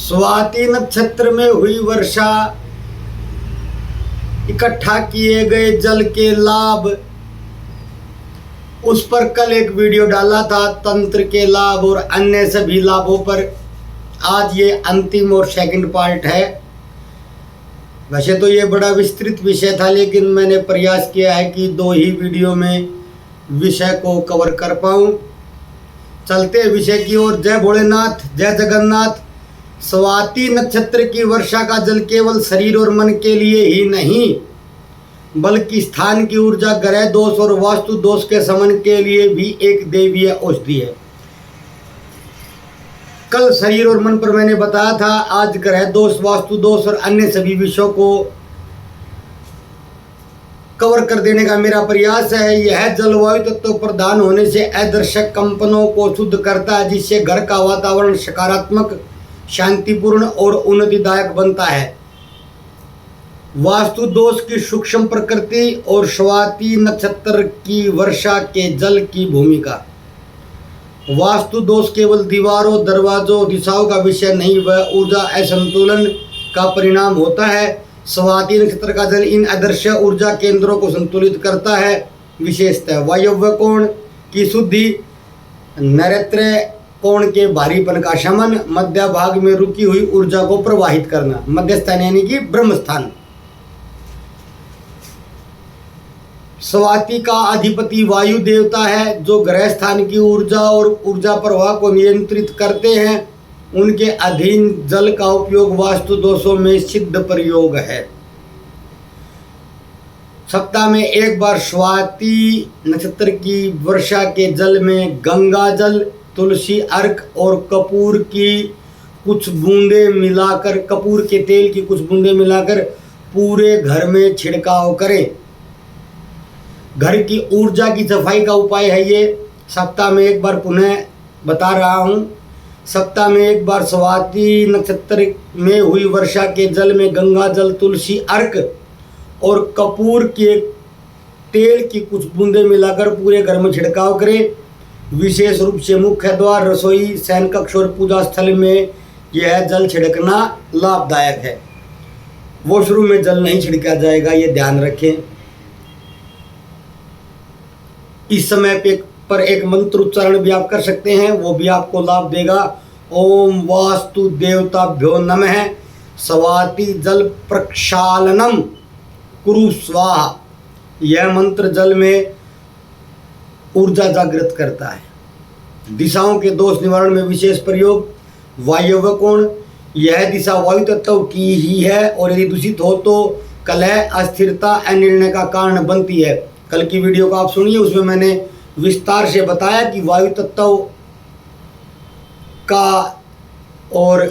स्वाति नक्षत्र में हुई वर्षा, इकट्ठा किए गए जल के लाभ, उस पर कल एक वीडियो डाला था तंत्र के लाभ और अन्य सभी लाभों पर। आज ये अंतिम और सेकंड पार्ट है। वैसे तो ये बड़ा विस्तृत विषय था, लेकिन मैंने प्रयास किया है कि 2 ही वीडियो में विषय को कवर कर पाऊँ। चलते हैं विषय की ओर। जय भोलेनाथ, जय जगन्नाथ। स्वाति नक्षत्र की वर्षा का जल केवल शरीर और मन के लिए ही नहीं, बल्कि स्थान की ऊर्जा, ग्रह दोष और वास्तु दोष के शमन के लिए भी एक दैवीय औषधि है। कल शरीर और मन पर मैंने बताया था। आज ग्रह दोष, वास्तु दोष और अन्य सभी विषयों को कवर कर देने का मेरा प्रयास है। यह जलवायु तत्व प्रदान होने से आदर्शक कंपनों को शुद्ध करता है, जिससे घर का वातावरण सकारात्मक, शांतिपूर्ण और उन्नतिदायक बनता है। वास्तु दोष की सूक्ष्म प्रकृति और स्वाति नक्षत्र की वर्षा के जल की भूमिका। वास्तु दोष केवल दीवारों, दरवाजों, दिशाओं का विषय नहीं, वह ऊर्जा असंतुलन का परिणाम होता है। स्वाति नक्षत्र का जल इन आदर्श ऊर्जा केंद्रों को संतुलित करता है। विशेषतः वायव्य कोण की शुद्धि, नैऋत्य कोण के भारीपन का शमन, मध्य भाग में रुकी हुई ऊर्जा को प्रवाहित करना। मध्य स्थान यानी कि ब्रह्म स्थान। स्वाति का अधिपति वायु देवता है, जो ग्रह स्थान की ऊर्जा और ऊर्जा प्रवाह को नियंत्रित करते हैं। उनके अधीन जल का उपयोग वास्तु दोषों में सिद्ध प्रयोग है। सप्ताह में एक बार स्वाति नक्षत्र की वर्षा के जल में गंगा जल, तुलसी अर्क और कपूर के तेल की कुछ बूंदे मिलाकर पूरे घर में छिड़काव करें। घर की ऊर्जा की सफाई का उपाय है ये। सप्ताह में एक बार, पुनः बता रहा हूँ, सप्ताह में एक बार स्वाति नक्षत्र में हुई वर्षा के जल में गंगा जल, तुलसी अर्क और कपूर के तेल की कुछ बूंदें मिलाकर पूरे घर में छिड़काव करें। विशेष रूप से मुख्य द्वार, रसोई, शयन कक्ष और पूजा स्थल में यह जल छिड़कना लाभदायक है। वॉशरूम में जल नहीं छिड़का जाएगा, ये ध्यान रखें। इस समय पर एक मंत्र उच्चारण भी आप कर सकते हैं, वो भी आपको लाभ देगा। ओम वास्तु देवताभ्यो नमः स्वाति जल प्रक्षालनम कुरु स्वाहा। यह मंत्र जल में ऊर्जा जागृत करता है। दिशाओं के दोष निवारण में विशेष प्रयोग। वायव्य कोण, यह दिशा वायु तत्व की ही है और यदि दूषित हो तो कलह, अस्थिरता, अनिर्णय का कारण बनती है। कल की वीडियो को आप सुनिए, उसमें मैंने विस्तार से बताया कि वायु तत्व का और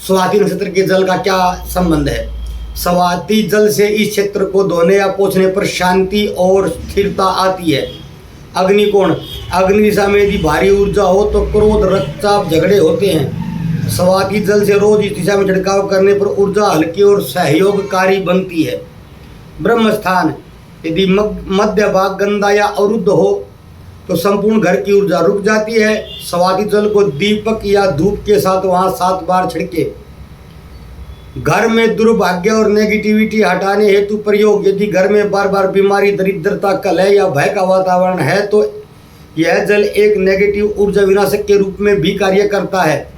स्वाति नक्षत्र के जल का क्या संबंध है। स्वाति जल से इस क्षेत्र को धोने या पोंछने पर शांति और स्थिरता आती है। अग्निकोण, अग्नि दिशा में यदि भारी ऊर्जा हो तो क्रोध, रक्तचाप, झगड़े होते हैं। स्वाति जल से रोज इस दिशा में छिड़काव करने पर ऊर्जा हल्की और सहयोगकारी बनती है। ब्रह्म स्थान, यदि मध्य भाग गंदा या अवरुद्ध हो तो संपूर्ण घर की ऊर्जा रुक जाती है। स्वाति जल को दीपक या धूप के साथ वहां 7 बार छिड़के। घर में दुर्भाग्य और नेगेटिविटी हटाने हेतु प्रयोग। यदि घर में बार बार बीमारी, दरिद्रता, कलह या भय का वातावरण है तो यह जल एक नेगेटिव ऊर्जा विनाशक के रूप में भी कार्य करता है।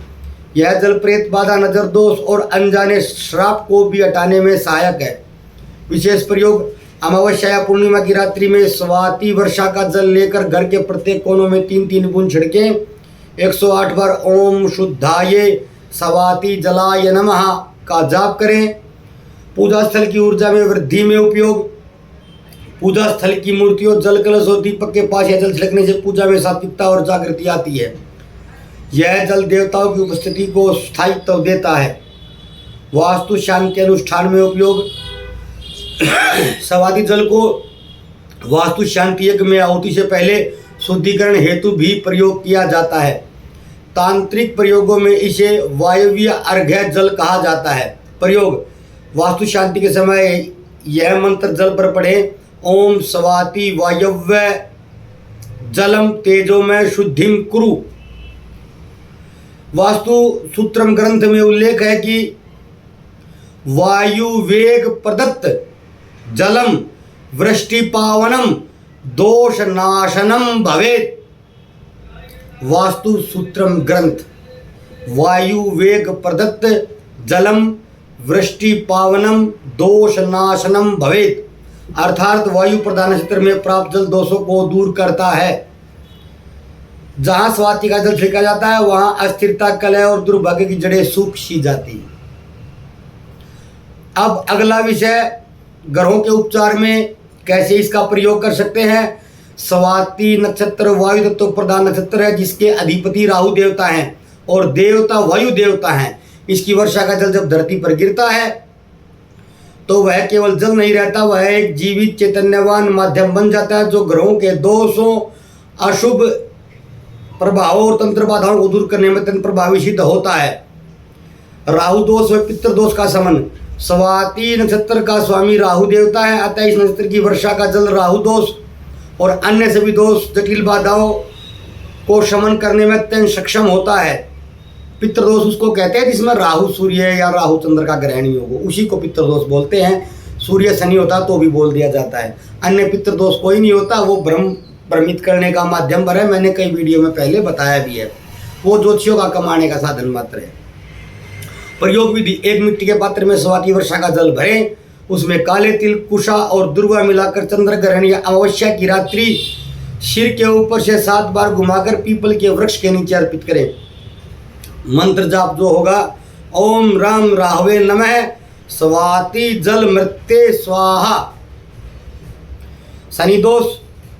यह जल प्रेत बाधा, नजर दोष और अनजाने श्राप को भी हटाने में सहायक है। विशेष प्रयोग। अमावस्या या पूर्णिमा की रात्रि में स्वाति वर्षा का जल लेकर घर के प्रत्येक कोनों में 3-3 बूंद छिड़कें। 108 बार ओम शुद्धाय स्वाति जलाय नमः का जाप करें। पूजा स्थल की ऊर्जा में वृद्धि में उपयोग। पूजा स्थल की मूर्तियों, जल कलश और दीपक के पास यह जल छिड़कने से पूजा में सात्विकता और जागृति आती है। यह जल देवताओं की उपस्थिति को स्थायित्व देता है। वास्तु शांति अनुष्ठान में उपयोग। स्वाति जल को वास्तु शांति यज्ञ में आहुति से पहले शुद्धिकरण हेतु भी प्रयोग किया जाता है। तांत्रिक प्रयोगों में इसे वायव्य अर्घ्य जल कहा जाता है। प्रयोग। वास्तु शांति के समय यह मंत्र जल पर पढ़ें। ओम स्वाति वायव्य जलम तेजोमय शुद्धिम कुरु। वास्तु सूत्रम ग्रंथ में उल्लेख है कि वायु वेग प्रदत्त जलम वृष्टि पावनम दोष नाशनम भवेत। वास्तु सूत्रम ग्रंथ वायु वेग प्रदत्त जलम वृष्टि पावनम दोष नाशनम भवेत, अर्थात वायु प्रधान क्षेत्र में प्राप्त जल दोषों को दूर करता है। जहां स्वाति का जल फेंका जाता है वहां अस्थिरता, कलह और दुर्भाग्य की जड़ें सूख सी जाती हैं। अब अगला विषय, ग्रहों के उपचार में कैसे इसका प्रयोग कर सकते हैं। स्वाति नक्षत्र वायु तत्व प्रधान नक्षत्र है, जिसके अधिपति राहु देवता हैं और देवता वायु देवता हैं। इसकी वर्षा का जल जब धरती पर गिरता है तो वह केवल जल नहीं रहता, वह एक जीवित चैतन्यवान माध्यम बन जाता है, जो ग्रहों के दोषों, अशुभ प्रभावों और तंत्र बाधाओं को दूर करने में अत्यंत प्रभावी सिद्ध होता है। राहु दोष व पितृ दोष का शमन। स्वाति नक्षत्र का स्वामी राहु देवता है, अतः इस नक्षत्र की वर्षा का जल राहु दोष और अन्य सभी दोष, जटिल बाधाओं को शमन करने में अत्यंत सक्षम होता है। पितृदोष उसको कहते हैं जिसमें राहु सूर्य या राहु चंद्र का ग्रहण योग हो, उसी को पितृदोष बोलते हैं। सूर्य शनि होता तो भी बोल दिया जाता है। अन्य पितृदोष कोई नहीं होता, वो भ्रमित करने का माध्यम पर है। मैंने कई वीडियो में पहले बताया भी है, वो ज्योतिषियों का कमाने का साधन मात्र है। प्रयोग विधि, एक मिट्टी के पात्र में स्वाति वर्षा का जल भरें, उसमें काले तिल, कुशा और दुर्वा मिलाकर चंद्र ग्रहण या अमावस्या की रात्रि सिर के ऊपर से 7 बार घुमाकर पीपल के वृक्ष के नीचे अर्पित करें। मंत्र जाप जो होगा, ओम राम राहवे नमः स्वाति जल मृत्ये स्वाहा। शनि दोष,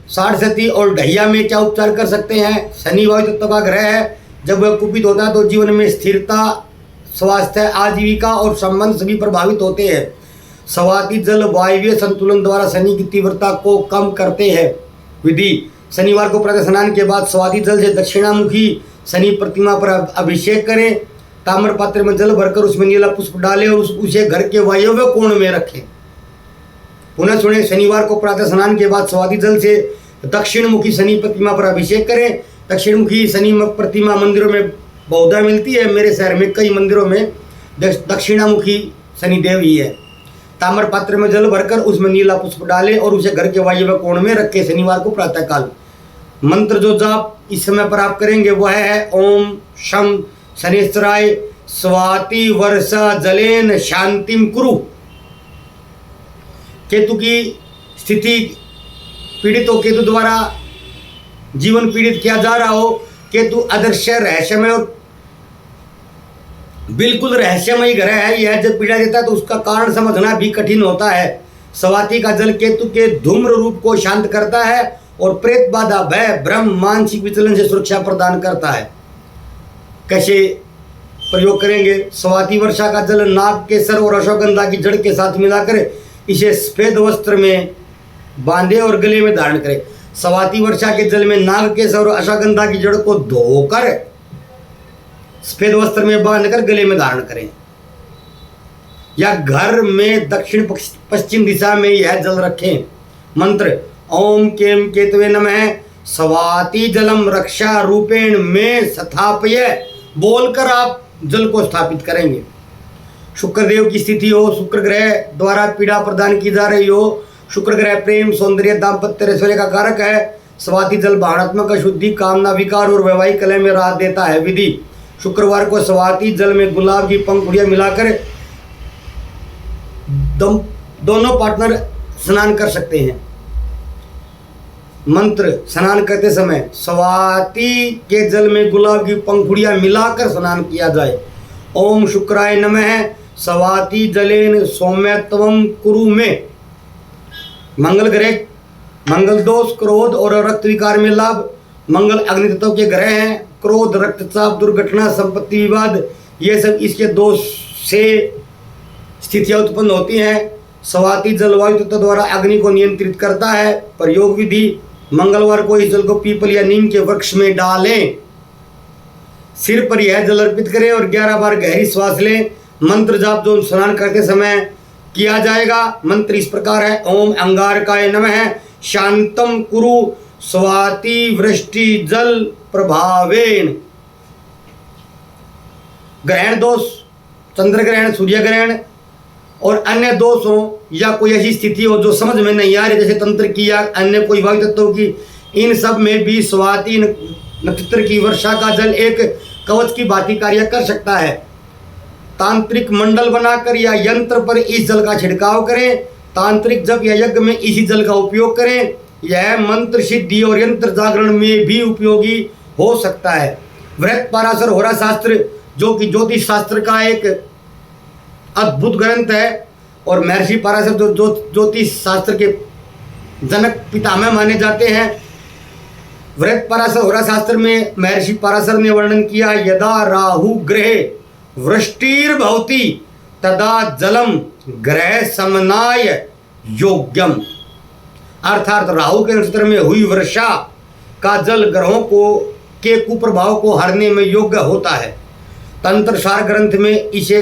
साढ़सती और ढैया में क्या उपचार कर सकते हैं। शनि वायु तत्व का ग्रह है, जब वह कुपित होता है तो जीवन में स्थिरता, स्वास्थ्य, आजीविका और संबंध सभी प्रभावित होते हैं। स्वाति जल वायवीय संतुलन द्वारा शनि की तीव्रता को कम करते हैं। विधि, शनिवार को प्रातः स्नान के बाद स्वाति जल से दक्षिणामुखी शनि प्रतिमा पर अभिषेक करें। ताम्र पात्र में जल भरकर उसमें नीला पुष्प डालें और उसे घर के वायव्य कोण में रखें। पुनः सुने, शनिवार को प्रातः स्नान के बाद स्वाति जल से दक्षिणमुखी शनि प्रतिमा पर अभिषेक करें। दक्षिणमुखी शनि प्रतिमा मंदिरों में बहुधा मिलती है। मेरे शहर में कई मंदिरों में दक्षिणामुखी शनिदेव ही है। ताम्र पात्र में जल भरकर उसमें नीला पुष्प डालें और उसे घर के वायव्य कोण में रखें। शनिवार को प्रातःकाल मंत्र जो जाप इस समय पर आप करेंगे वह है ओम शम शनिश्चराय स्वाति वर्षा जलेन शांतिम कुरु। केतु की स्थिति पीड़ित हो, केतु द्वारा जीवन पीड़ित किया जा रहा हो, केतु अदृश्य रहस्यमय और बिल्कुल रहस्यमय ग्रह है। यह जब पीड़ा देता है तो उसका कारण समझना भी कठिन होता है। स्वाति का जल केतु के धूम्र रूप को शांत करता है और प्रेत बाधा, भय, भ्रम, मानसिक विचलन से सुरक्षा प्रदान करता है। कैसे प्रयोग करेंगे। स्वाति वर्षा का जल नाग केसर और अश्वगंधा की जड़ के साथ मिलाकर इसे सफेद वस्त्र में बांधे और गले में धारण करें। स्वाति वर्षा के जल में नाग केसर और अश्वगंधा की जड़ को धोकर सफेद वस्त्र में बांधकर गले में धारण करें, या घर में दक्षिण पश्चिम दिशा में यह जल रखें। मंत्र ओम केम केतवे नमः स्वाति जलम रक्षा रूपेण में स्थापय बोलकर आप जल को स्थापित करेंगे। शुक्रदेव की स्थिति हो, शुक्र ग्रह द्वारा पीड़ा प्रदान की जा रही हो। शुक्र ग्रह प्रेम, सौंदर्य, दाम्पत्य, ऐश्वर्य का कारक है। स्वाति जल भावनात्मक शुद्धि, कामना, विकार और वैवाहिक कलह में राहत देता है। विधि, शुक्रवार को स्वाति जल में गुलाब की पंखुड़ियां मिलाकर दोनों पार्टनर स्नान कर सकते हैं। मंत्र, स्नान करते समय स्वाति के जल में गुलाब की पंखुड़ियां मिलाकर स्नान किया जाए। ओम शुक्राय नमः स्वाति जलेन सौम्यत्वम कुरु में। मंगल ग्रह, मंगल दोष, क्रोध और रक्त विकार में लाभ। मंगल अग्नि तत्व के ग्रह हैं। क्रोध, रक्तचाप, दुर्घटना, संपत्ति विवाद, ये सब इसके दोष से स्थितियां उत्पन्न होती हैं। स्वाति जलवायु तत्व द्वारा अग्नि को नियंत्रित करता है। प्रयोग विधि, मंगलवार को इस जल को पीपल या नीम के वृक्ष में डालें, सिर पर यह जल अर्पित करें और 11 बार गहरी श्वास लें। मंत्र जाप जो स्नान करते समय किया जाएगा। मंत्र इस प्रकार है, ओम अंगारकाय नमः शांतम कुरु स्वाति वृष्टि जल प्रभावेन। ग्रहण दोष, चंद्र ग्रहण, सूर्य ग्रहण और अन्य दोष हो, या कोई ऐसी स्थिति हो जो समझ में नहीं आ रही, जैसे तंत्र की या अन्य कोई वायु तत्वों की, इन सब में भी स्वाति नक्षत्र की वर्षा का जल एक कवच की भांति कार्य कर सकता है। तांत्रिक मंडल बनाकर या यंत्र पर इस जल का छिड़काव करें। तांत्रिक जप या यज्ञ में इसी जल का उपयोग करें। यह मंत्र सिद्धि और यंत्र जागरण में भी उपयोगी हो सकता है। वृहत पराशर होरा शास्त्र, जो कि ज्योतिष शास्त्र का एक अद्भुत ग्रंथ है, और महर्षि पराशर जो ज्योतिष शास्त्र के जनक पितामह माने जाते हैं। वृहत पराशर होरा शास्त्र में महर्षि पराशर ने वर्णन किया, यदा राहु ग्रहे वृष्टिर्भवति तदा जलम ग्रह समनाय योग्यम, अर्थात राहु के नक्षत्र में हुई वर्षा का जल ग्रहों के कुप्रभाव को हरने में योग्य होता है। तंत्र सार ग्रंथ में इसे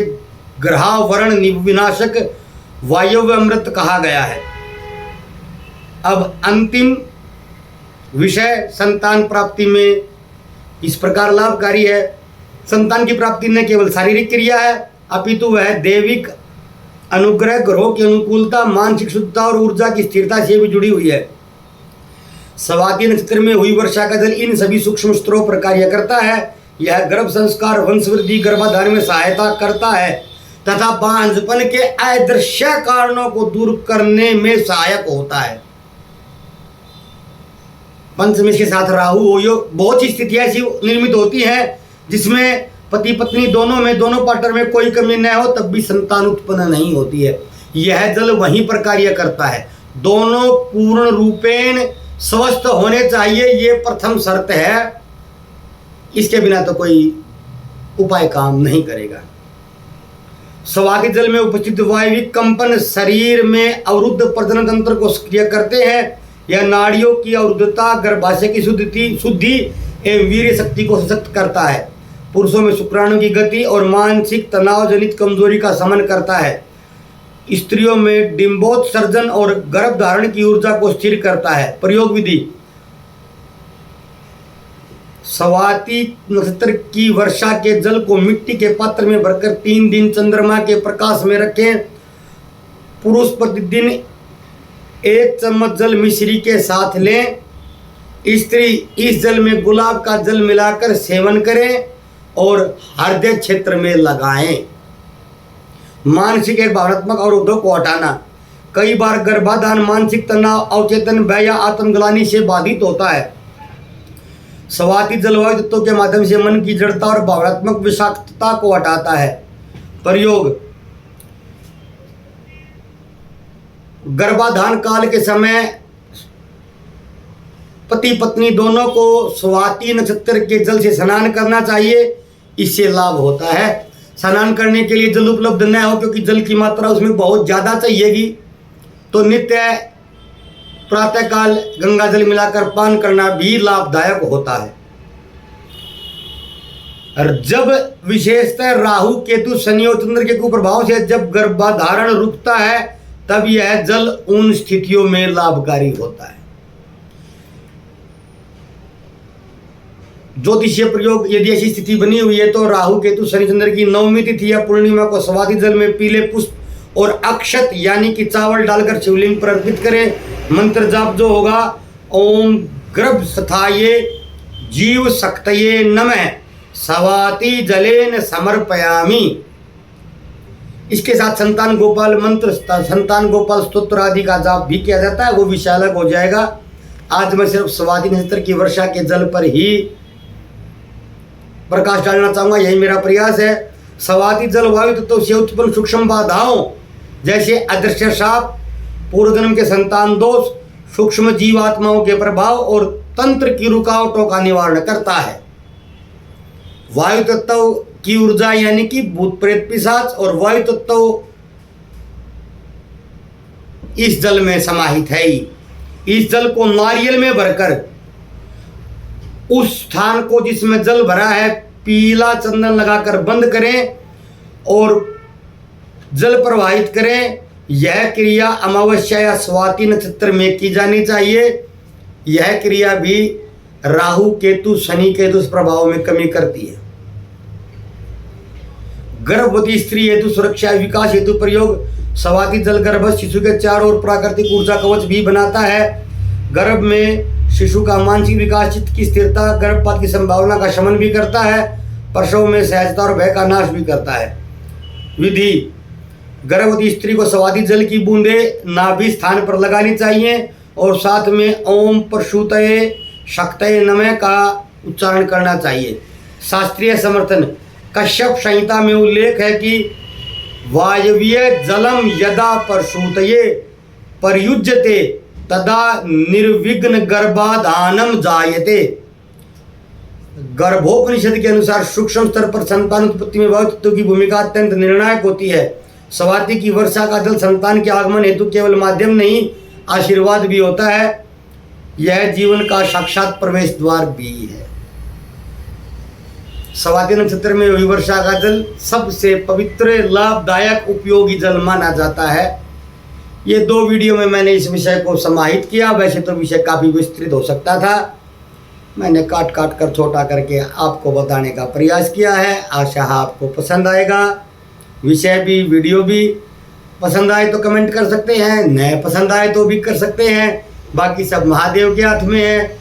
ग्रहावरण विनाशक वायव्य अमृत कहा गया है। अब अंतिम विषय संतान प्राप्ति में इस प्रकार लाभकारी है। संतान की प्राप्ति न केवल शारीरिक क्रिया है, अपितु वह दैविक अनुग्रह, ग्रहों की अनुकूलता, मानसिक शुद्धता और ऊर्जा की स्थिरता से भी जुड़ी हुई है। स्वाति नक्षत्र में हुई वर्षा का जल इन सभी सूक्ष्म स्तरों पर कार्य करता है। यह गर्भ संस्कार, वंशवृद्धि, गर्भाधान में सहायता करता है तथा बांझपन के अदृश्य कारणों को दूर करने में सहायक होता है। पंचमी के साथ राहु हो योग, बहुत सी स्थितियां ऐसी निर्मित होती हैं जिसमें पति पत्नी दोनों पार्टनर में कोई कमी न हो, तब भी संतान उत्पन्न नहीं होती है। यह जल वहीं पर कार्य करता है। दोनों पूर्ण रूपेण स्वस्थ होने चाहिए, ये प्रथम शर्त है। इसके बिना तो कोई उपाय काम नहीं करेगा। स्वाति जल में उपस्थित वायविक कंपन शरीर में अवरुद्ध प्रजनन तंत्र को सक्रिय करते हैं। यह नाड़ियों की अवरुद्धता, गर्भाशय की शुद्धि एवं वीर्य शक्ति को सशक्त करता है। पुरुषों में शुक्राणु की गति और मानसिक तनाव जनित कमजोरी का शमन करता है। स्त्रियों में डिंबोत्सर्जन और गर्भ धारण की ऊर्जा को स्थिर करता है। प्रयोग विधि: स्वाति नक्षत्र की वर्षा के जल को मिट्टी के पात्र में भरकर 3 दिन चंद्रमा के प्रकाश में रखें। पुरुष प्रतिदिन 1 चम्मच जल मिश्री के साथ लें। स्त्री इस जल में गुलाब का जल मिलाकर सेवन करें और हृदय क्षेत्र में लगाएं। मानसिक एवं भावनात्मक अवरोधों को हटाना: कई बार गर्भाधान मानसिक तनाव, अवचेतन भय या आत्मग्लानि से बाधित होता है। स्वाति जलवायु तत्वों के माध्यम से मन की जड़ता और भावनात्मक विषाक्तता को हटाता है। प्रयोग: गर्भाधान काल के समय पति पत्नी दोनों को स्वाति नक्षत्र के जल से स्नान करना चाहिए, इससे लाभ होता है। स्नान करने के लिए जल उपलब्ध न हो क्योंकि जल की मात्रा उसमें बहुत ज़्यादा चाहिएगी, तो नित्य प्रातःकाल गंगा जल मिलाकर पान करना भी लाभदायक होता है। और जब विशेषतः राहु, केतु, शनि और चंद्र के कुप्रभाव से जब गर्भाधारण रुकता है, तब यह जल उन स्थितियों में लाभकारी होता है। ज्योतिषीय प्रयोग: यदि ऐसी स्थिति बनी हुई है तो राहु, केतु, शनि, चंद्र की नवमी तिथि या पूर्णिमा को स्वाति जल में पीले पुष्प और अक्षत यानी कि चावल डालकर शिवलिंग पर अर्पित करें। मंत्र जाप जो होगा, ओम गर्भस्थाये जीव शक्तये नमः स्वाति जलेन समर्पयामि। इसके साथ संतान गोपाल मंत्र, संतान गोपाल स्तोत्र आदि का जाप भी किया जाता है, वो विषय अलग हो जाएगा। आज मैं सिर्फ स्वाति नक्षत्र की वर्षा के जल पर ही प्रकाश डालना चाहूँगा, यही मेरा प्रयास है। स्वाति जल वायु तत्व से उत्पन्न सूक्ष्म बाधाओं जैसे अदृश्य शाप, पूर्व जन्म के संतान दोष, सूक्ष्म जीवात्माओं के प्रभाव और तंत्र की रुकावटों का निवारण करता है। वायु तत्व की ऊर्जा यानी कि भूत प्रेत पिशाच और वायु तत्व इस जल में समाहित है। इस जल को नारियल में भरकर उस स्थान को जिसमें जल भरा है पीला चंदन लगाकर बंद करें और जल प्रवाहित करें। यह क्रिया अमावस्या या स्वाति नक्षत्र में की जानी चाहिए। यह क्रिया भी राहु, केतु, शनि के दुष्प्रभाव में कमी करती है। गर्भवती स्त्री हेतु सुरक्षा विकास हेतु प्रयोग। स्वाति जल गर्भस्थ शिशु के चारों ओर प्राकृतिक ऊर्जा कवच भी बनाता है। गर्भ में शिशु का मानसिक विकास, चित्त की स्थिरता, गर्भपात की संभावना का शमन भी करता है। प्रसव में सहजता और भय का नाश भी करता है। विधि: गर्भवती स्त्री को स्वाति जल की बूंदे नाभि स्थान पर लगानी चाहिए और साथ में ओम प्रसूतये शक्तये नमः का उच्चारण करना चाहिए। शास्त्रीय समर्थन: कश्यप संहिता में उल्लेख है कि वायव्य जलम यदा प्रसूतये प्रयुज्यते तदा निर्विघ्न गर्भाधानम जायते। गर्भोपनिषद के अनुसार सूक्ष्म स्तर पर संतान उत्पत्ति में वायु तत्व की भूमिका अत्यंत निर्णायक होती है। स्वाति की वर्षा का जल संतान के आगमन हेतु केवल माध्यम नहीं, आशीर्वाद भी होता है। यह जीवन का साक्षात प्रवेश द्वार भी है। स्वाति नक्षत्र में हुई वर्षा का जल सबसे पवित्र, लाभदायक, उपयोगी जल माना जाता है। ये 2 वीडियो में मैंने इस विषय को समाहित किया। वैसे तो विषय काफ़ी विस्तृत हो सकता था, मैंने काट कर छोटा करके आपको बताने का प्रयास किया है। आशा है आपको पसंद आएगा। विषय भी, वीडियो भी पसंद आए तो कमेंट कर सकते हैं, नए पसंद आए तो भी कर सकते हैं। बाकी सब महादेव के हाथ में है।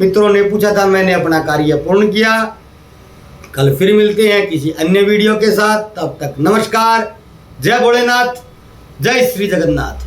मित्रों ने पूछा था, मैंने अपना कार्य पूर्ण किया। कल फिर मिलते हैं किसी अन्य वीडियो के साथ। तब तक नमस्कार। जय भोलेनाथ, जय श्री जगन्नाथ।